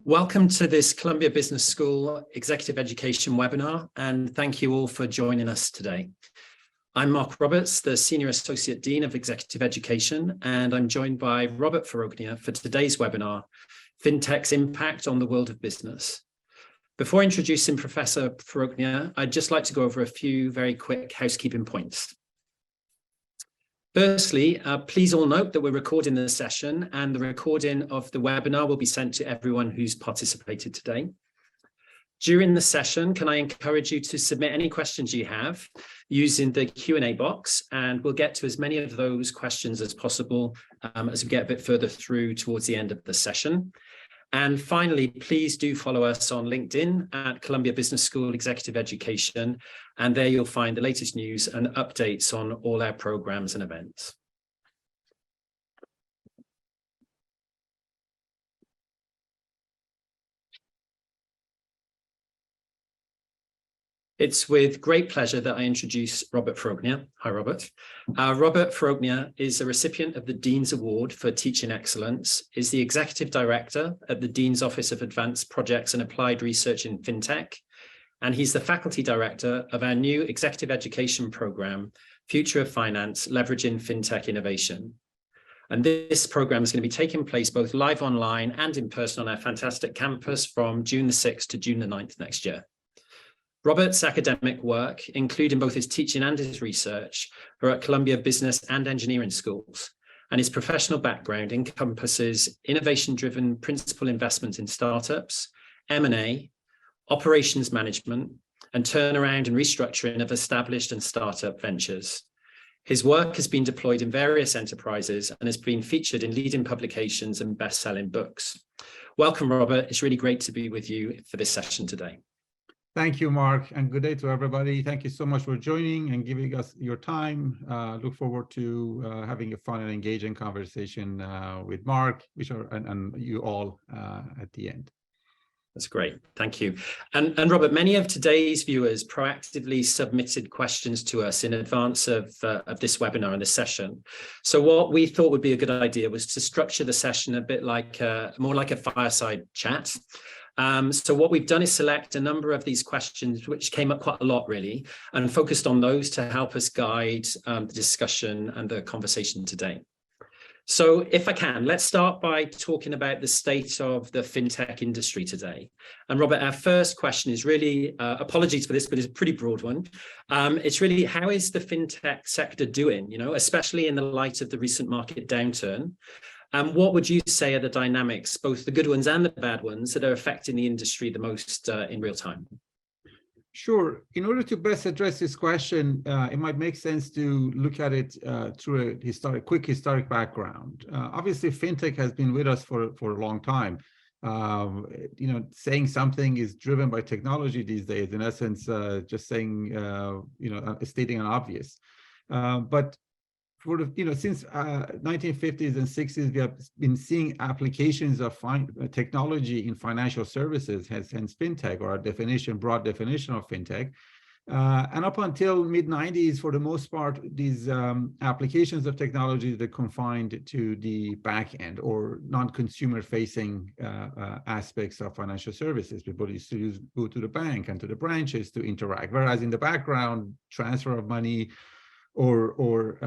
Welcome to this Columbia Business School Executive Education webinar, and thank you all for joining us today. I'm Mark Roberts, the Senior Associate Dean of Executive Education, and I'm joined by Robert Farrokhnia for today's webinar, Fintech's Impact on the World of Business. Before introducing Professor Farrokhnia, I'd just like to go over a few very quick housekeeping points. Firstly, please all note that we're recording the session, and the recording of the webinar will be sent to everyone who's participated today. During the session, can I encourage you to submit any questions you have using the Q&A box, and we'll get to as many of those questions as possible as we get a bit further through towards the end of the session. And finally, please do follow us on LinkedIn at Columbia Business School Executive Education, and there you'll find the latest news and updates on all our programs and events. It's with great pleasure that I introduce Robert Farrokhnia. Hi, Robert. Robert Farrokhnia is a recipient of the Dean's Award for Teaching Excellence, is the Executive Director at the Dean's Office of Advanced Projects and Applied Research in Fintech, and he's the Faculty Director of our new Executive Education Program, Future of Finance, Leveraging Fintech Innovation. And this program is going to be taking place both live online and in person on our fantastic campus from June the 6th to June the 9th next year. Robert's academic work, including both his teaching and his research, are at Columbia Business and Engineering Schools, and his professional background encompasses innovation-driven principal investment in startups, M&A, operations management, and turnaround and restructuring of established and startup ventures. His work has been deployed in various enterprises and has been featured in leading publications and best-selling books. Welcome, Robert. It's really great to be with you for this session today. Thank you, Mark, and good day to everybody. Thank you so much for joining and giving us your time. Look forward to having a fun and engaging conversation with Mark, and you all at the end. That's great. Thank you. And Robert, many of today's viewers proactively submitted questions to us in advance of this webinar and this session. So what we thought would be a good idea was to structure the session a bit like more like a fireside chat. So what we've done is select a number of these questions, which came up quite a lot, really, and focused on those to help us guide the discussion and the conversation today. So if I can, let's start by talking about the state of the fintech industry today. And Robert, our first question is really, apologies for this, but it's a pretty broad one. It's really, how is the fintech sector doing, especially in the light of the recent market downturn? And what would you say are the dynamics, both the good ones and the bad ones, that are affecting the industry the most in real time? Sure. In order to best address this question, it might make sense to look at it through a quick historic background. Obviously, fintech has been with us for a long time. Saying something is driven by technology these days, in essence, just saying, stating an obvious. But since 1950s and 60s, we have been seeing applications of technology in financial services, hence fintech, or a broad definition of fintech. And up until mid-90s, for the most part, these applications of technology are confined to the back end or non-consumer facing aspects of financial services. People used to go to the bank and to the branches to interact, whereas in the background, transfer of money or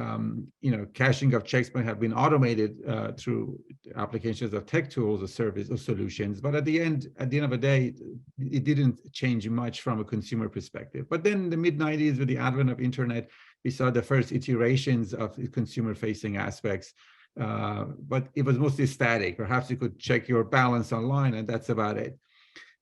cashing of checks might have been automated through applications of tech tools or service or solutions. But at the end of the day, it didn't change much from a consumer perspective. But then in the mid-90s, with the advent of internet, we saw the first iterations of consumer-facing aspects. But it was mostly static. Perhaps you could check your balance online, and that's about it.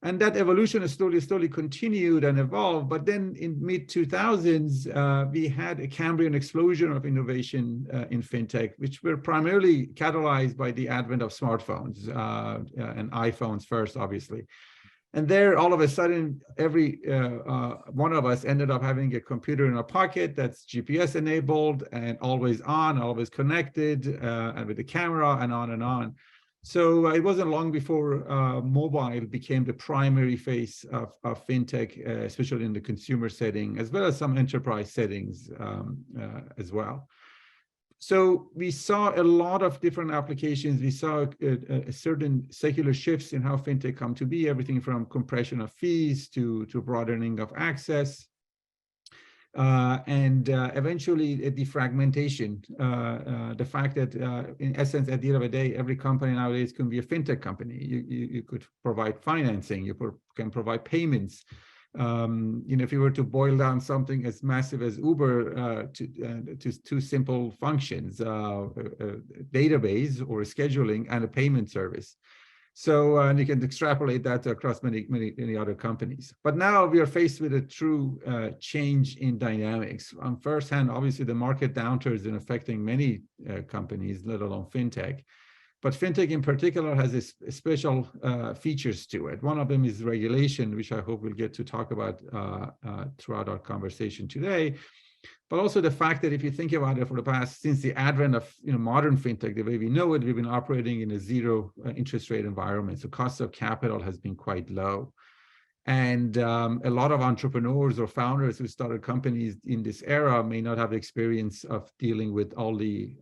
And that evolution has slowly continued and evolved. But then in mid-2000s, we had a Cambrian explosion of innovation in fintech, which were primarily catalyzed by the advent of smartphones and iPhones first, obviously. And there, all of a sudden, every one of us ended up having a computer in our pocket that's GPS enabled and always on, always connected, and with the camera and on and on. So it wasn't long before mobile became the primary face of fintech, especially in the consumer setting, as well as some enterprise settings as well. So we saw a lot of different applications. We saw a certain secular shifts in how fintech come to be, everything from compression of fees to broadening of access. And eventually a defragmentation, the fact that in essence, at the end of the day, every company nowadays can be a fintech company. You could provide financing, you can provide payments. If you were to boil down something as massive as Uber to two simple functions, a database or a scheduling and a payment service. So, and you can extrapolate that across many other companies. But now we are faced with a true change in dynamics. On first hand, obviously the market downturn is affecting many companies, let alone fintech. But fintech in particular has special features to it. One of them is regulation, which I hope we'll get to talk about throughout our conversation today. But also the fact that if you think about it, for the past, since the advent of modern fintech, the way we know it, we've been operating in a zero interest rate environment. So cost of capital has been quite low. And a lot of entrepreneurs or founders who started companies in this era may not have experience of dealing with all the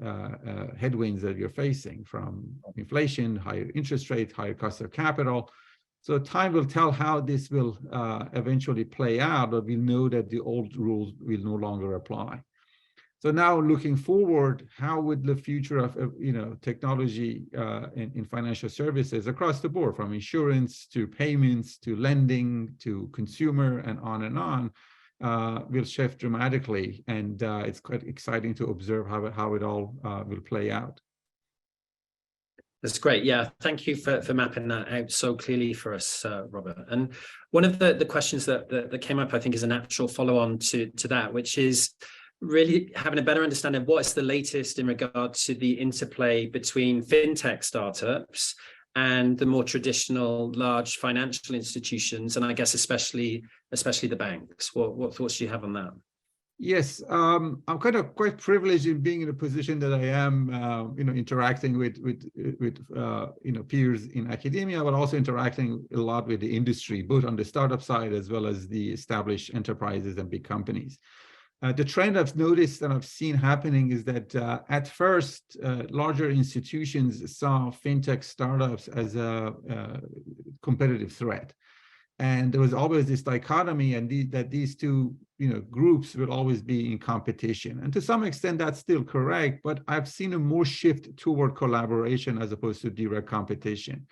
headwinds that you're facing, from inflation, higher interest rates, higher cost of capital. So time will tell how this will eventually play out, but we know that the old rules will no longer apply. So now looking forward, how would the future of technology in financial services across the board, from insurance to payments to lending to consumer and on, will shift dramatically. And it's quite exciting to observe how it all will play out. That's great. Yeah, thank you for mapping that out so clearly for us, Robert. And one of the questions that came up, I think, is a natural follow-on to that, which is really having a better understanding of what's the latest in regard to the interplay between fintech startups and the more traditional large financial institutions, and I guess especially the banks. What thoughts do you have on that? Yes, I'm kind of quite privileged in being in a position that I am, interacting with peers in academia, but also interacting a lot with the industry, both on the startup side as well as the established enterprises and big companies. The trend I've noticed and I've seen happening is that at first, larger institutions saw fintech startups as a competitive threat. And there was always this dichotomy, and that these two groups will always be in competition. And to some extent, that's still correct, but I've seen a more shift toward collaboration as opposed to direct competition.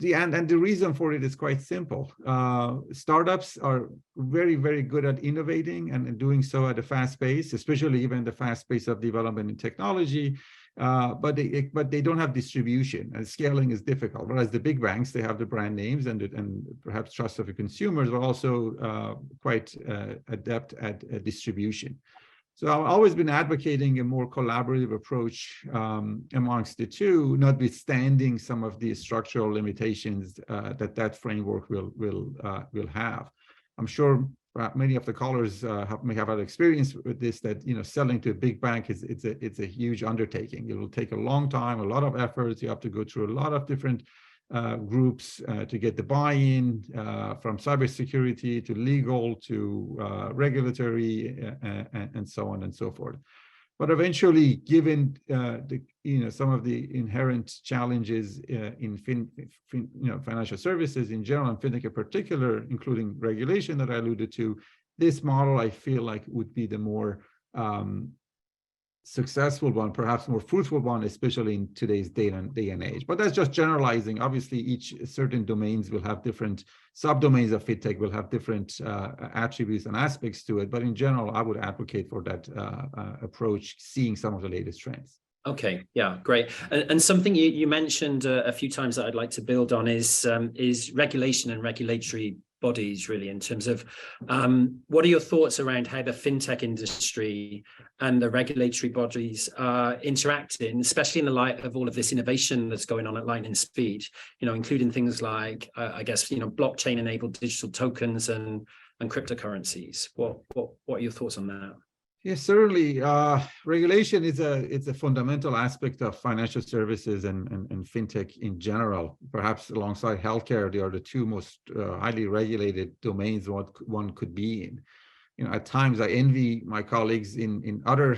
And the reason for it is quite simple. Startups are very, very good at innovating and doing so at a fast pace, especially even the fast pace of development in technology. But they don't have distribution, and scaling is difficult. Whereas the big banks, they have the brand names and perhaps trust of the consumers, are also quite adept at distribution. So I've always been advocating a more collaborative approach amongst the two, notwithstanding some of the structural limitations that framework will have. I'm sure many of the callers may have had experience with this, that selling to a big bank it's a huge undertaking. It will take a long time, a lot of efforts. You have to go through a lot of different groups to get the buy-in, from cybersecurity to legal to regulatory and so on and so forth. But eventually, given some of the inherent challenges in financial services in general and fintech in particular, including regulation that I alluded to, this model I feel like would be the more successful one, perhaps more fruitful one, especially in today's day and age. But that's just generalizing. Obviously, each certain domains will have different subdomains of fintech, will have different attributes and aspects to it. But in general, I would advocate for that approach, seeing some of the latest trends. Okay, yeah, great. And something you mentioned a few times that I'd like to build on is regulation and regulatory bodies, really, in terms of what are your thoughts around how the fintech industry and the regulatory bodies are interacting, especially in the light of all of this innovation that's going on at lightning speed, including things like, I guess, blockchain enabled digital tokens and cryptocurrencies. What are your thoughts on that? Yes, certainly. Regulation is a fundamental aspect of financial services and fintech in general. Perhaps alongside healthcare, they are the two most highly regulated domains one could be in. at times I envy my colleagues in other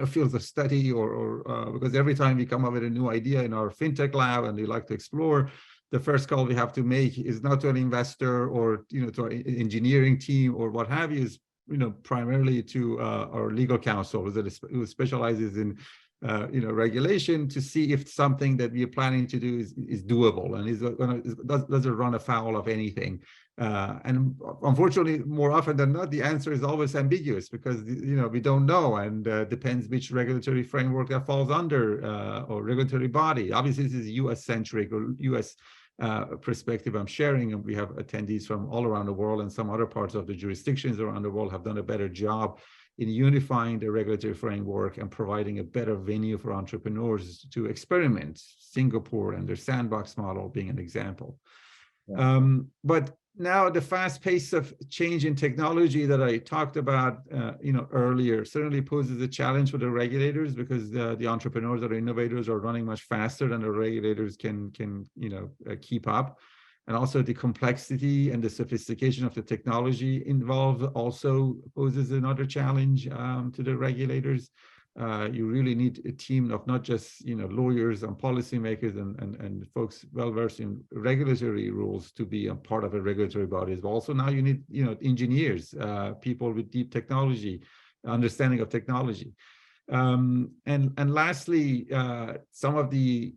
fields of study, or because every time we come up with a new idea in our fintech lab and we like to explore, the first call we have to make is not to an investor or to our engineering team or what have you, is primarily to our legal counsel who specializes in regulation, to see if something that we are planning to do is doable and does it run afoul of anything. And unfortunately, more often than not, the answer is always ambiguous, because we don't know, and depends which regulatory framework that falls under, or regulatory body. Obviously, this is U.S. centric or U.S. Perspective I'm sharing, and we have attendees from all around the world, and some other parts of the jurisdictions around the world have done a better job in unifying the regulatory framework and providing a better venue for entrepreneurs to experiment. Singapore and their sandbox model being an example. Yeah. But now the fast pace of change in technology that I talked about earlier certainly poses a challenge for the regulators, because the entrepreneurs or innovators are running much faster than the regulators can keep up. And also the complexity and the sophistication of the technology involved also poses another challenge to the regulators. You really need a team of not just lawyers and policymakers and folks well versed in regulatory rules to be a part of a regulatory body. But also now you need engineers, people with deep technology understanding of technology, and lastly, some of the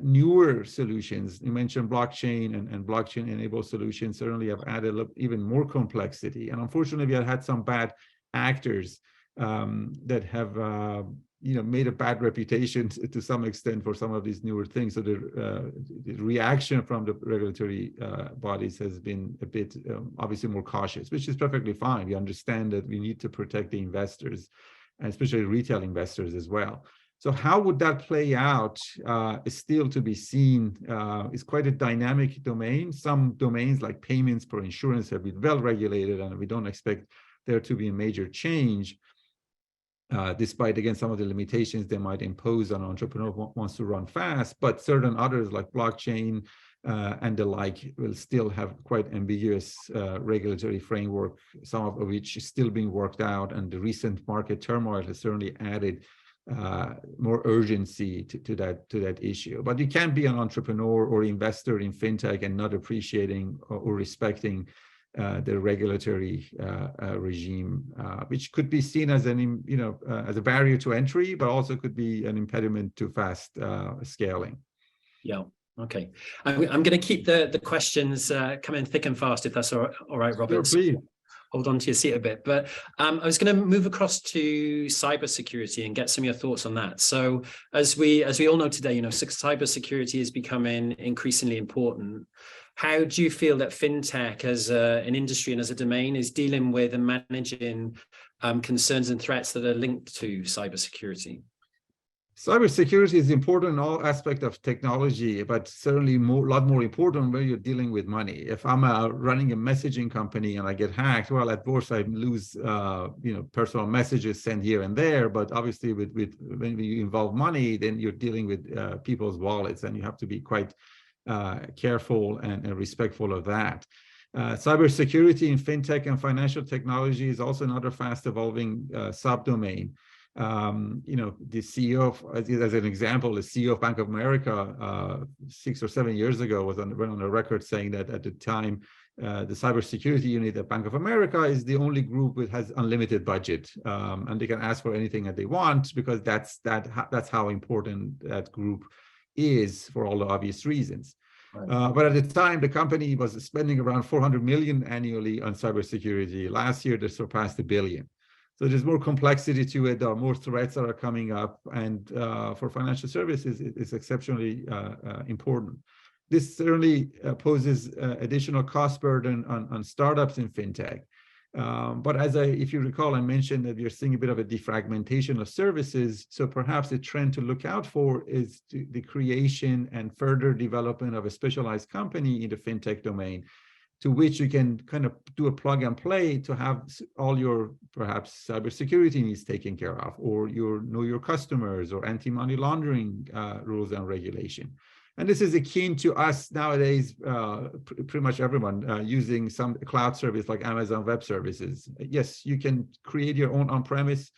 newer solutions you mentioned, blockchain and blockchain-enabled solutions, certainly have added even more complexity. And unfortunately, we have had some bad actors that have made a bad reputation to some extent for some of these newer things. So the reaction from the regulatory bodies has been a bit obviously more cautious, which is perfectly fine. We understand that we need to protect the investors, and especially retail investors as well. So how would that play out is still to be seen. It's quite a dynamic domain. Some domains like payments for insurance have been well regulated, and we don't expect there to be a major change, despite, again, some of the limitations they might impose on an entrepreneur who wants to run fast. But certain others like blockchain and the like will still have quite ambiguous regulatory framework, some of which is still being worked out. And the recent market turmoil has certainly added more urgency to that issue. But you can't be an entrepreneur or investor in fintech and not appreciating or respecting the regulatory regime, which could be seen as as a barrier to entry, but also could be an impediment to fast scaling. Yeah. Okay. I'm going to keep the questions coming thick and fast, if that's all right, Robert. Sure, please. Hold on to your seat a bit, but I was going to move across to cybersecurity and get some of your thoughts on that. So as we all know today, cybersecurity is becoming increasingly important. How do you feel that fintech as an industry and as a domain is dealing with and managing concerns and threats that are linked to cybersecurity? Cybersecurity is important in all aspects of technology, but certainly a lot more important when you're dealing with money. If I'm running a messaging company and I get hacked, well, at worst I lose personal messages sent here and there. But obviously, when you involve money, then you're dealing with people's wallets, and you have to be quite careful and respectful of that. Cybersecurity in fintech and financial technology is also another fast evolving subdomain. The CEO as an example, the CEO of Bank of America 6 or 7 years ago went on a record saying that at the time, the cybersecurity unit at Bank of America is the only group that has unlimited budget, and they can ask for anything that they want, because that's how important that group is, for all the obvious reasons. Right. But at the time, the company was spending around 400 million annually on cybersecurity. Last year, they surpassed $1 billion. So there's more complexity to it. There are more threats that are coming up, and for financial services, it's exceptionally important. This certainly poses additional cost burden on startups in fintech. But if you recall, I mentioned that we are seeing a bit of a defragmentation of services. So perhaps a trend to look out for is the creation and further development of a specialized company in the fintech domain, to which you can kind of do a plug and play to have all your perhaps cybersecurity needs taken care of, or know your customers, or anti-money laundering rules and regulation. And this is akin to us nowadays, pretty much everyone using some cloud service like Amazon Web Services. Yes, you can create your own on-premise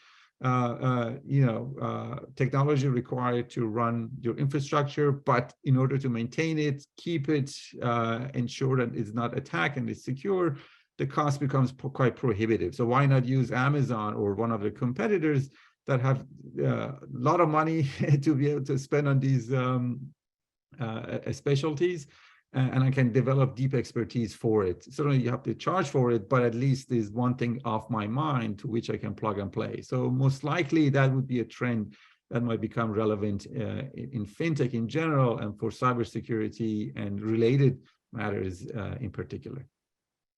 technology required to run your infrastructure, but in order to maintain it, keep it, ensure that it's not attacked and it's secure, the cost becomes quite prohibitive. So why not use Amazon or one of the competitors that have a lot of money to be able to spend on these specialties, and I can develop deep expertise for it. Certainly you have to charge for it, but at least there's one thing off my mind to which I can plug and play. So most likely that would be a trend that might become relevant in fintech in general, and for cybersecurity and related matters in particular.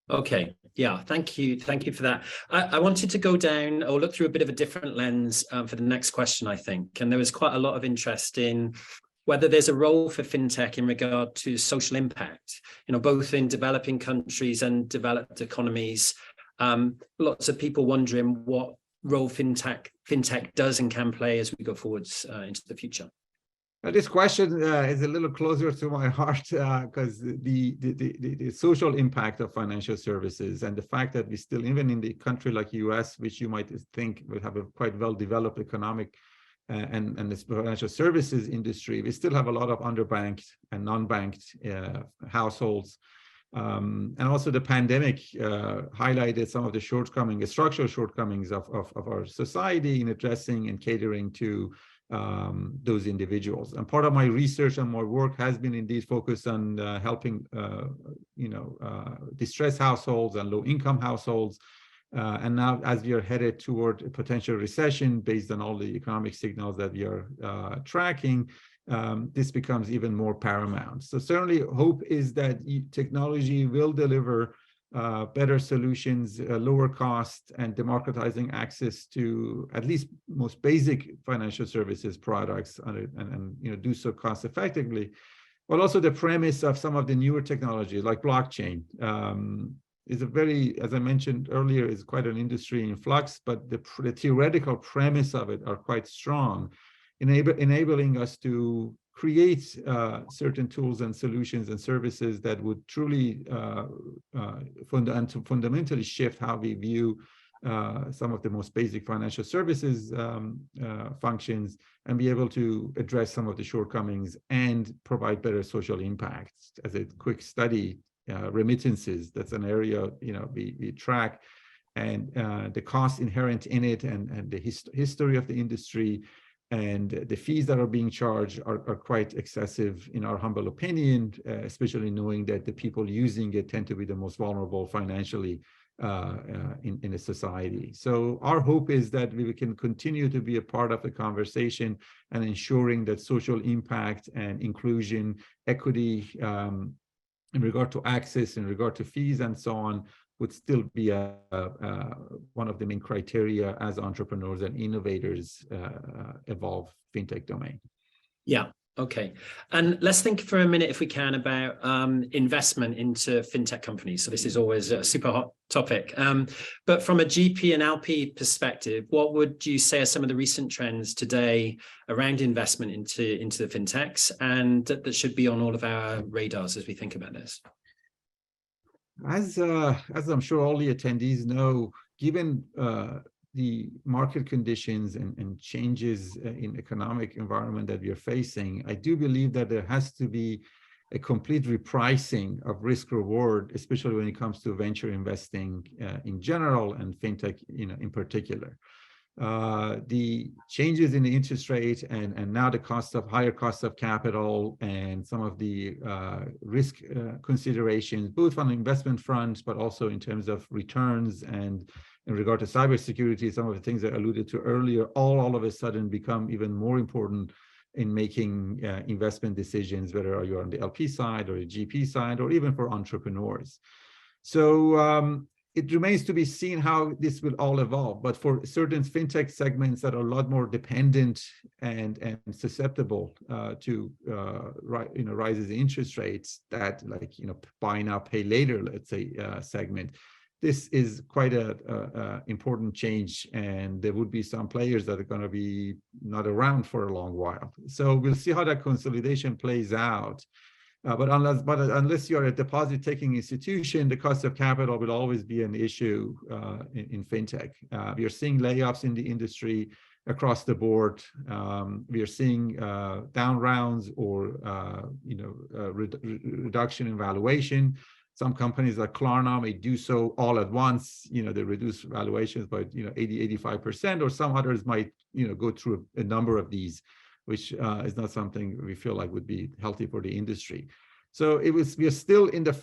Okay, yeah, thank you for that. I wanted to go down or look through a bit of a different lens for the next question, I think. And there was quite a lot of interest in whether there's a role for fintech in regard to social impact, both in developing countries and developed economies. Lots of people wondering what role fintech does and can play as we go forwards into the future. This question is a little closer to my heart because the social impact of financial services and the fact that we still, even in the country like US, which you might think would have a quite well-developed economic and the financial services industry, we still have a lot of underbanked and non-banked households. And also the pandemic highlighted some of the shortcomings, the structural shortcomings of our society in addressing and catering to those individuals. And part of my research and my work has been indeed focused on helping distressed households and low-income households. And now, as we are headed toward a potential recession, based on all the economic signals that we are tracking, this becomes even more paramount. So certainly, hope is that technology will deliver better solutions, lower cost, and democratizing access to at least most basic financial services products, and do so cost effectively. But also the premise of some of the newer technologies like blockchain is a very, as I mentioned earlier, is quite an industry in flux, but the theoretical premise of it are quite strong, enabling us to create certain tools and solutions and services that would truly fundamentally shift how we view some of the most basic financial services functions, and be able to address some of the shortcomings and provide better social impact. As a quick study, remittances, that's an area we track, and the cost inherent in it, and the history of the industry, and the fees that are being charged are quite excessive in our humble opinion, especially knowing that the people using it tend to be the most vulnerable financially in a society. So our hope is that we can continue to be a part of the conversation and ensuring that social impact and inclusion, equity in regard to access, in regard to fees and so on, would still be one of the main criteria as entrepreneurs and innovators evolve fintech domain. Yeah. Okay. And let's think for a minute, if we can, about investment into fintech companies. So this is always a super hot topic. But from a GP and LP perspective, what would you say are some of the recent trends today around investment into the fintechs, and that should be on all of our radars as we think about this? As I'm sure all the attendees know, given the market conditions and changes in economic environment that we are facing, I do believe that there has to be a complete repricing of risk reward, especially when it comes to venture investing in general and fintech in particular. The changes in the interest rate and now the higher cost of capital and some of the risk considerations, both on the investment front, but also in terms of returns, and in regard to cybersecurity, some of the things I alluded to earlier, all of a sudden become even more important in making investment decisions, whether you're on the LP side or the GP side, or even for entrepreneurs. So it remains to be seen how this will all evolve. But for certain fintech segments that are a lot more dependent and susceptible to rises in interest rates, that buy now, pay later, let's say, segment, this is quite a important change, and there would be some players that are going to be not around for a long while. So we'll see how that consolidation plays out. But unless you're a deposit-taking institution, the cost of capital will always be an issue in fintech. We are seeing layoffs in the industry across the board. We are seeing down rounds or reduction in valuation. Some companies like Klarna may do so all at once. They reduce valuations by 80-85%, or some others might go through a number of these, which is not something we feel like would be healthy for the industry. So we are still in the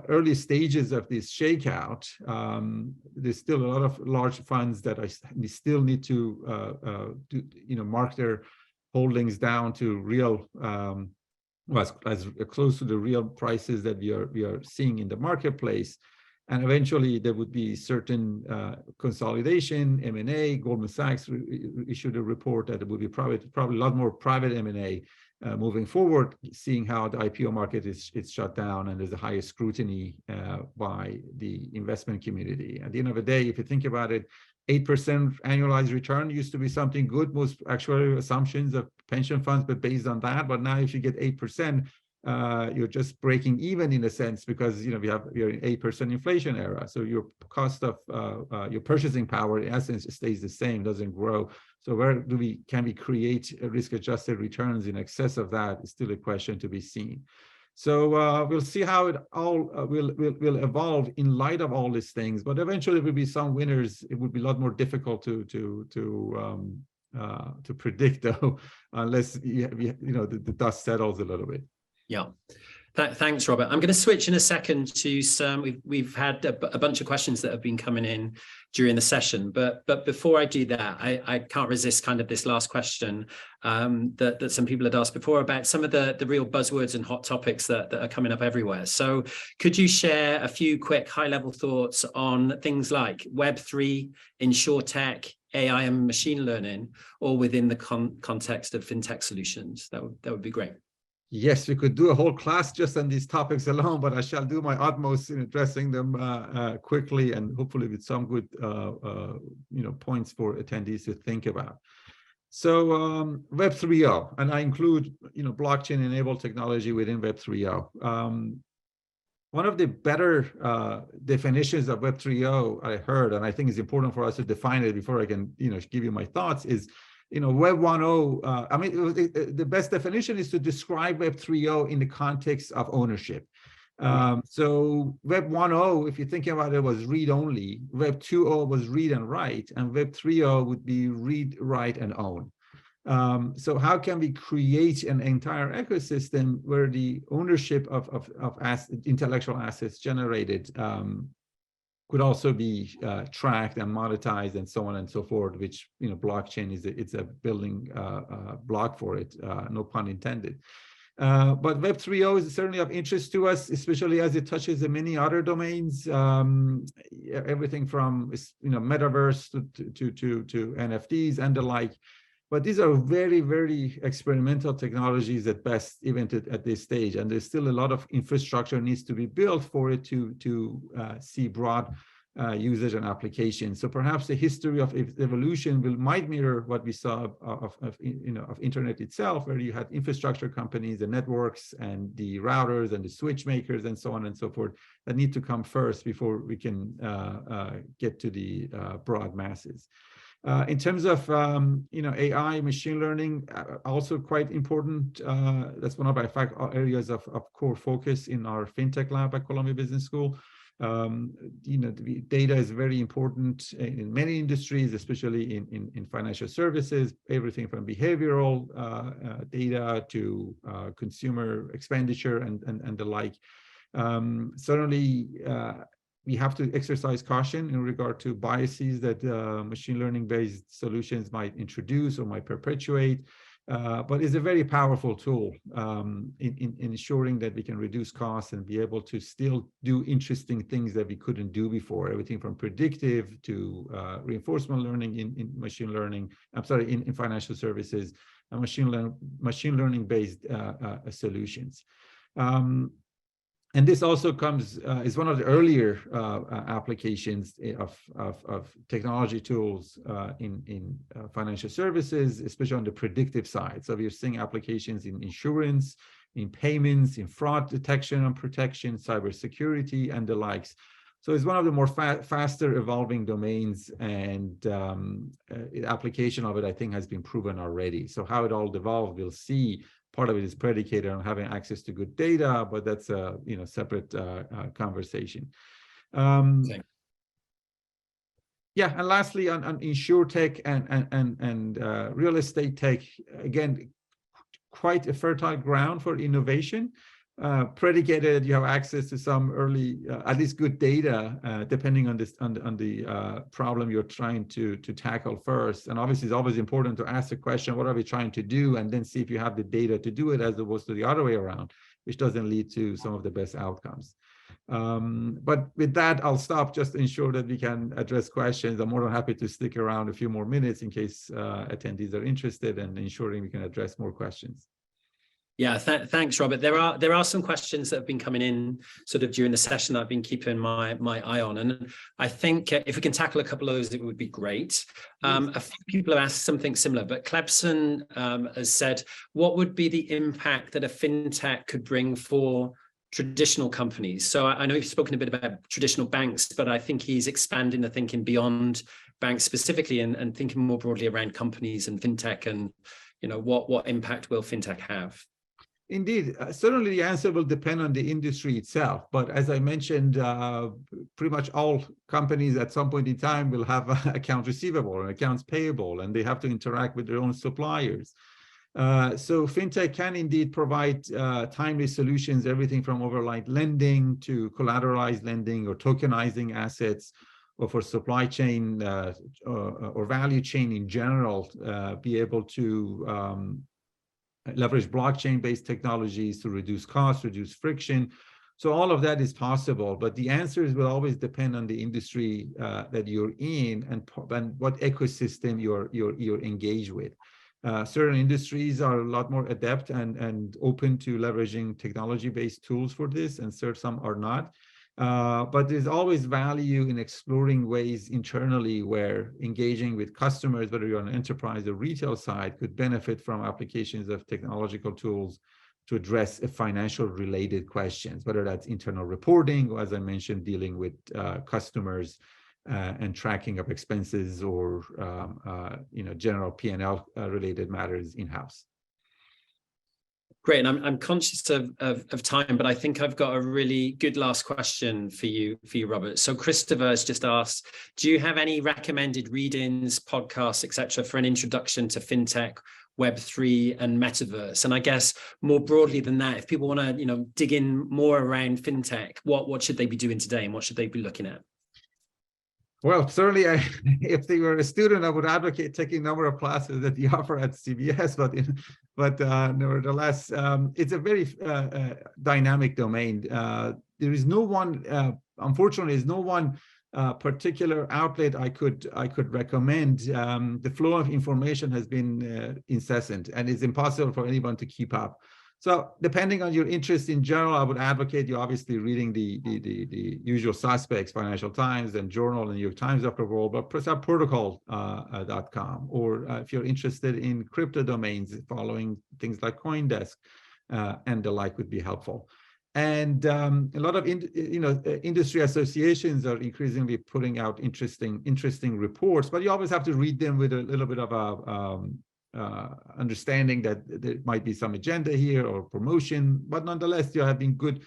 early stages of this shakeout. There's still a lot of large funds that still need to mark their holdings down to real, as close to the real prices that we are seeing in the marketplace. And eventually there would be certain consolidation, M&A. Goldman Sachs issued a report that it would be probably a lot more private M&A moving forward, seeing how the IPO market is shut down and there's a higher scrutiny by the investment community. At the end of the day, if you think about it, 8% annualized return used to be something good. Most actuarial assumptions of pension funds, but based on that. But now if you get 8%, you're just breaking even in a sense, because we're in 8% inflation era. So your cost of your purchasing power in essence stays the same, doesn't grow. So where can we create risk-adjusted returns in excess of that is still a question to be seen. So we'll see how it all will evolve in light of all these things. But eventually there will be some winners. It would be a lot more difficult to predict, though, unless the dust settles a little bit. Yeah. Thanks, Robert. I'm going to switch in a second to some. We've had a bunch of questions that have been coming in during the session, but before I do that, I can't resist kind of this last question that some people had asked before about some of the real buzzwords and hot topics that are coming up everywhere. So could you share a few quick high-level thoughts on things like Web3, InsurTech, AI and machine learning, or within the context of fintech solutions? That would be great. Yes, we could do a whole class just on these topics alone, but I shall do my utmost in addressing them quickly and hopefully with some good points for attendees to think about. So Web 3.0, and I include blockchain-enabled technology within Web 3.0. One of the better definitions of Web 3.0 I heard, and I think it's important for us to define it before I can give you my thoughts, is Web 1.0, the best definition is to describe Web 3.0 in the context of ownership. So Web 1.0, if you're thinking about it, was read-only. Web 2.0 was read and write, and Web 3.0 would be read, write, and own. So how can we create an entire ecosystem where the ownership of intellectual assets generated could also be tracked and monetized and so on and so forth, which blockchain it's a building block for it, no pun intended. But Web 3.0 is certainly of interest to us, especially as it touches the many other domains, everything from metaverse to NFTs and the like. But these are very, very experimental technologies at best, even at this stage. And there's still a lot of infrastructure needs to be built for it to see broad usage and application. So perhaps the history of evolution might mirror what we saw of internet itself, where you had infrastructure companies, the networks, and the routers, and the switch makers, and so on and so forth, that need to come first before we can get to the broad masses. In terms of AI, machine learning, also quite important. That's one of our areas of core focus in our fintech lab at Columbia Business School. The data is very important in many industries, especially in financial services. Everything from behavioral data to consumer expenditure and the like. Certainly, we have to exercise caution in regard to biases that machine learning-based solutions might introduce or might perpetuate, but it's a very powerful tool in ensuring that we can reduce costs and be able to still do interesting things that we couldn't do before, everything from predictive to reinforcement learning in machine learning, in financial services, and machine learning-based solutions. And this also comes is one of the earlier applications of technology tools in financial services, especially on the predictive side. So we're seeing applications in insurance, in payments, in fraud detection and protection, cybersecurity, and the likes. So it's one of the more faster evolving domains, and application of it, I think, has been proven already. So how it all devolved, we'll see. Part of it is predicated on having access to good data, but that's a separate conversation. Okay. Yeah, and lastly, on insurtech and real estate tech, again, quite a fertile ground for innovation. Predicated, you have access to some early, at least good data, depending on the problem you're trying to tackle first. And obviously, it's always important to ask the question, what are we trying to do? And then see if you have the data to do it, as opposed to the other way around, which doesn't lead to some of the best outcomes. But with that, I'll stop, just to ensure that we can address questions. I'm more than happy to stick around a few more minutes in case attendees are interested, and ensuring we can address more questions. Yeah, thanks, Robert. There are some questions that have been coming in sort of during the session that I've been keeping my eye on, and I think if we can tackle a couple of those, it would be great. A few people have asked something similar, but Clebson has said, what would be the impact that a fintech could bring for traditional companies? So I know you've spoken a bit about traditional banks, but I think he's expanding the thinking beyond banks specifically, and thinking more broadly around companies and fintech, and what impact will fintech have? Indeed, certainly the answer will depend on the industry itself. But as I mentioned, pretty much all companies at some point in time will have accounts receivable and accounts payable, and they have to interact with their own suppliers. So fintech can indeed provide timely solutions, everything from overnight lending to collateralized lending or tokenizing assets, or for supply chain or value chain in general, be able to leverage blockchain-based technologies to reduce costs, reduce friction. So all of that is possible, but the answers will always depend on the industry that you're in, and what ecosystem you're engaged with. Certain industries are a lot more adept and open to leveraging technology-based tools for this, and some are not. But there's always value in exploring ways internally where engaging with customers, whether you're on an enterprise or retail side, could benefit from applications of technological tools to address financial related questions, whether that's internal reporting, or as I mentioned, dealing with customers and tracking of expenses, or general P&L related matters in-house. Great, and I'm conscious of time, but I think I've got a really good last question for you, Robert. So Christopher has just asked, do you have any recommended readings, podcasts, etc., for an introduction to fintech, Web3, and metaverse? And I guess more broadly than that, if people want to dig in more around fintech, what should they be doing today, and what should they be looking at? Well, certainly, if they were a student, I would advocate taking a number of classes that they offer at CBS, but nevertheless, it's a very dynamic domain. There is no one, unfortunately, particular outlet I could recommend. The flow of information has been incessant, and it's impossible for anyone to keep up. So depending on your interest in general, I would advocate you obviously reading the usual suspects, Financial Times and Journal and New York Times of the world, but perhaps protocol.com, or if you're interested in crypto domains, following things like CoinDesk and the like would be helpful. And a lot of industry associations are increasingly putting out interesting reports, but you always have to read them with a little bit of a understanding that there might be some agenda here or promotion, but nonetheless, there have been good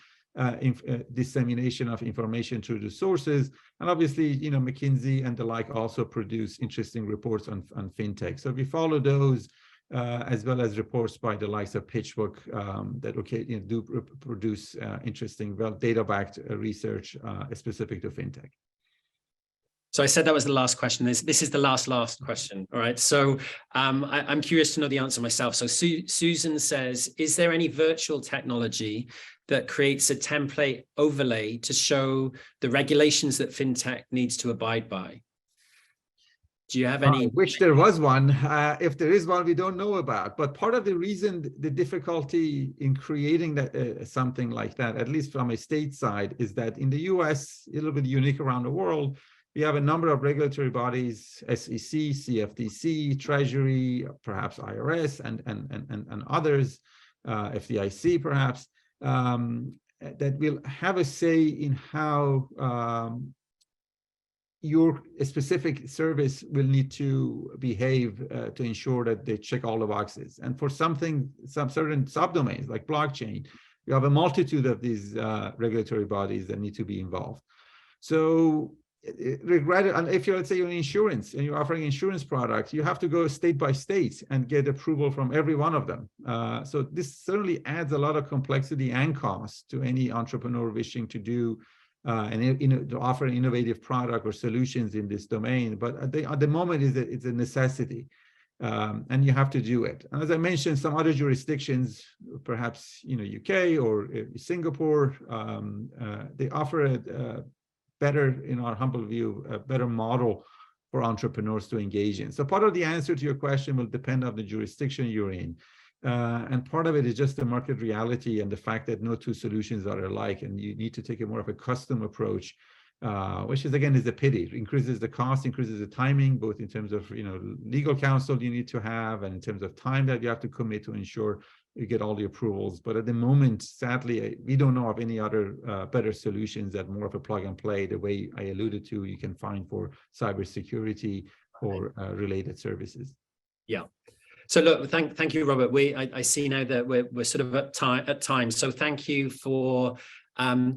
dissemination of information through the sources. And obviously, McKinsey and the like also produce interesting reports on fintech. So we follow those, as well as reports by the likes of PitchBook that do produce interesting, data-backed research specific to fintech. So I said that was the last question. This is the last question. All right. So I'm curious to know the answer myself. So Susan says, is there any virtual technology that creates a template overlay to show the regulations that fintech needs to abide by? Do you have any? I wish there was one. If there is one, we don't know about. But part of the reason, the difficulty in creating that, something like that, at least from a state side, is that in the US, a little bit unique around the world, we have a number of regulatory bodies, SEC, CFTC, Treasury, perhaps IRS, and others, FDIC perhaps, that will have a say in how your specific service will need to behave to ensure that they check all the boxes. And for some certain subdomains like blockchain, you have a multitude of these regulatory bodies that need to be involved. So and if you're, let's say, you're in insurance and you're offering insurance products, you have to go state by state and get approval from every one of them. So this certainly adds a lot of complexity and cost to any entrepreneur wishing to do to offer an innovative product or solutions in this domain. But at the moment, it's a necessity, and you have to do it. And as I mentioned, some other jurisdictions, perhaps UK or Singapore, they offer a better, in our humble view, a better model for entrepreneurs to engage in. So part of the answer to your question will depend on the jurisdiction you're in. And part of it is just the market reality and the fact that no two solutions are alike, and you need to take a more of a custom approach, which is, again, is a pity. It increases the cost, increases the timing, both in terms of legal counsel you need to have, and in terms of time that you have to commit to ensure you get all the approvals. But at the moment, sadly, we don't know of any other better solutions that more of a plug and play, the way I alluded to, you can find for cybersecurity or related services. Yeah. So look, thank you, Robert. I see now that we're sort of at time. So thank you for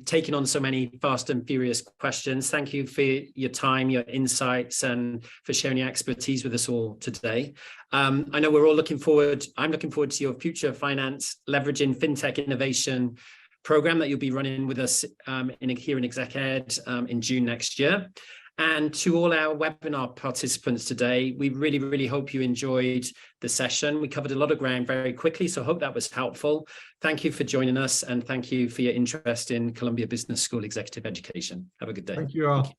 taking on so many fast and furious questions. Thank you for your time, your insights, and for sharing your expertise with us all today. I know we're all looking forward. I'm looking forward to your future finance leveraging fintech innovation program that you'll be running with us here in Exec Ed in June next year. And to all our webinar participants today, we really, really hope you enjoyed the session. We covered a lot of ground very quickly, so I hope that was helpful. Thank you for joining us, and thank you for your interest in Columbia Business School Executive Education. Have a good day. Thank you all.